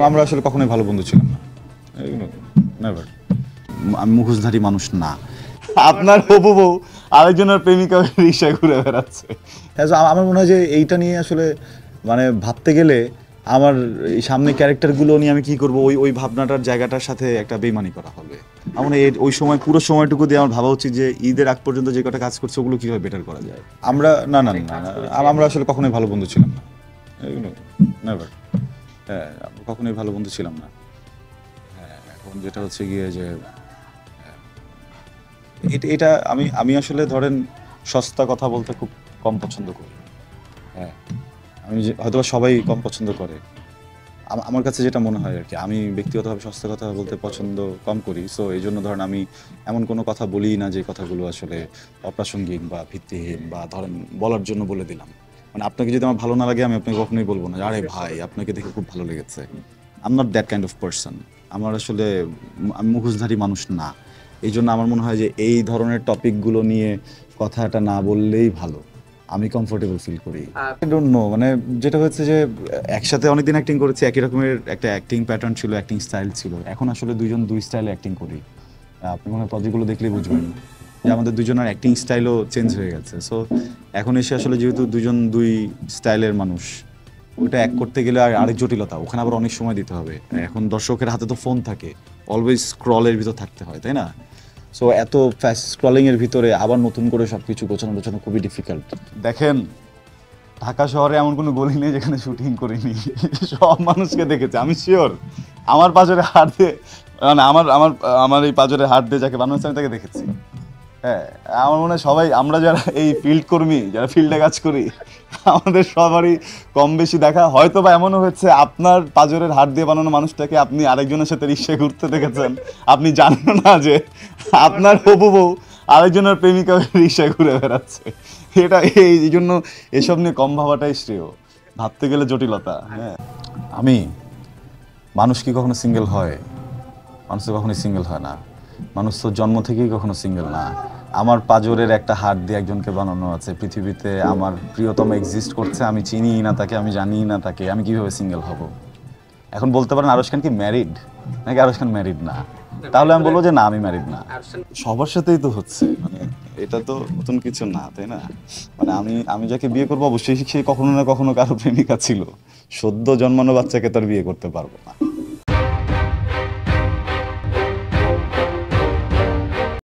আমরা আসলে কখনোই ভালো বন্ধু ছিলাম না, এগুলো নেভার। আমি মুখোশধারী মানুষ না। আপনার হবু বউ আরেকজনের প্রেমিকা রিক্সায় ঘুরে বেড়াচ্ছে। হ্যাঁ, so আমার মনে হয় যে এইটা নিয়ে আসলে মানে ভাবতে গেলে আমার এই সামনে ক্যারেক্টারগুলো নিয়ে আমি কি করব, ওই ওই ভাবনাটার জায়গাটার সাথে একটা বেইমানি করা হবে। আমার ওই সময় পুরো সময়টুকু দিয়ে আমার ভাবা উচিত যে ঈদের আগ পর্যন্ত যে কটা কাজ করছে ওগুলো কীভাবে বেটার করা যায়। আমরা না না না না, আমরা আসলে কখনোই ভালো বন্ধু ছিলাম না, এগুলো নেভার। হ্যাঁ, আমরা কখনোই ভালো বন্ধু ছিলাম না। হ্যাঁ, এখন যেটা হচ্ছে গিয়ে যে এটা আমি আমি আসলে ধরেন সস্তা কথা বলতে খুব কম পছন্দ করি। হ্যাঁ, আমি যে হয়তোবা সবাই কম পছন্দ করে। আমার কাছে যেটা মনে হয় আরকি, আমি ব্যক্তিগতভাবে সস্তা কথা বলতে পছন্দ কম করি। সো এইজন্য ধরেন আমি এমন কোনো কথা বলিই না যে কথাগুলো আসলে অপ্রাসঙ্গিক বা ভিত্তিহীন বা ধরেন বলার জন্য বলে দিলাম। মানে আপনাকে যদি আমার ভালো না লাগে আমি আপনাকে কখনোই বলব না যে, "আরে ভাই আপনাকে দেখে খুব ভালো লেগেছে।" I am not that kind of person. আমার আসলে আমি মুখোশধারী মানুষ না। এইজন্য আমার মনে হয় যে এই ধরনের টপিকগুলো নিয়ে কথাটা না বললেই ভালো। আমি কমফোর্টেবল ফিল করি। আই ডোন্ট নো, মানে যেটা হচ্ছে যে একসাথে অনেকদিন অ্যাক্টিং করেছি, একই রকমের একটা অ্যাক্টিং প্যাটার্ন ছিল, অ্যাক্টিং স্টাইল ছিল। এখন আসলে দুইজন দুই স্টাইলে অ্যাক্টিং করি। আপনি মনে হয় প্রজেক্টগুলো দেখলেই বুঝবেন যে আমাদের দুজনের অ্যাক্টিং স্টাইলও চেঞ্জ হয়ে গেছে। সো এখন এসে আসলে যেহেতু দুজন দুই স্টাইলের মানুষ, ওইটা এক করতে গেলে আর আরেক জটিলতা, ওখানে আবার অনেক সময় দিতে হবে। এখন দর্শকের হাতে তো ফোন থাকে, অলওয়েজ স্ক্রলের ভিতর থাকতে হয়, তাই না? সো এত ফাস্ট স্ক্রলিংয়ের ভিতরে আবার নতুন করে সব কিছু গোছানো খুবই ডিফিকাল্ট। দেখেন, ঢাকা শহরে এমন কোনো গলি নেই যেখানে শুটিং করিনি। সব মানুষকে দেখেছে, আমি শিওর। আমার পাঁজরে হাত দিয়ে, মানে আমার আমার আমার এই পাঁজরে হাত দিয়ে যাকে বানানো হচ্ছে আমি তাকে দেখেছি। হ্যাঁ, আমার মনে হয় সবাই আমরা যারা এই ফিল্ড কর্মী, যারা ফিল্ডে কাজ করি, আমাদের সবারই কম বেশি দেখা। হয়তো বা এমনও হচ্ছে আপনার পাঁজরের হাত দিয়ে বানানো মানুষটাকে আপনি আরেকজনের সাথে রিক্সায় ঘুরতে দেখেছেন, আপনি জানেন না যে আপনার হবু বউ আরেকজনের প্রেমিকা রিক্সায় ঘুরে বেড়াচ্ছে। এটা এই জন্য এসব নিয়ে কম ভাবাটাই শ্রেয়, ভাবতে গেলে জটিলতা। হ্যাঁ, আমি মানুষ কি কখনো সিঙ্গেল হয়? মানুষ তো কখনোই সিঙ্গেল হয় না। মানুষ তো জন্ম থেকেই কখনো সিঙ্গেল না। আমার পাঁজরের একটা হাত দিয়ে একজনকে বানানো আছে। পৃথিবীতে আমার প্রিয়তম এক্সিস্ট করছে, আমি চিনিই না তাকে, আমি জানিই না তাকে, আমি কিভাবে সিঙ্গেল হব? এখন বলতে পারেন আরশ খান কি ম্যারিড, নাকি আরশ খান ম্যারিড না? তাহলে আমি বলবো যে না, আমি ম্যারিড না। সবার সাথেই তো হচ্ছে, মানে এটা তো নতুন কিছু না, তাই না? মানে আমি আমি যাকে বিয়ে করবো অবশ্যই সে কখনো না কখনো কারো প্রেমিকা ছিল। সদ্য জন্মানো বাচ্চাকে তার বিয়ে করতে পারবো না।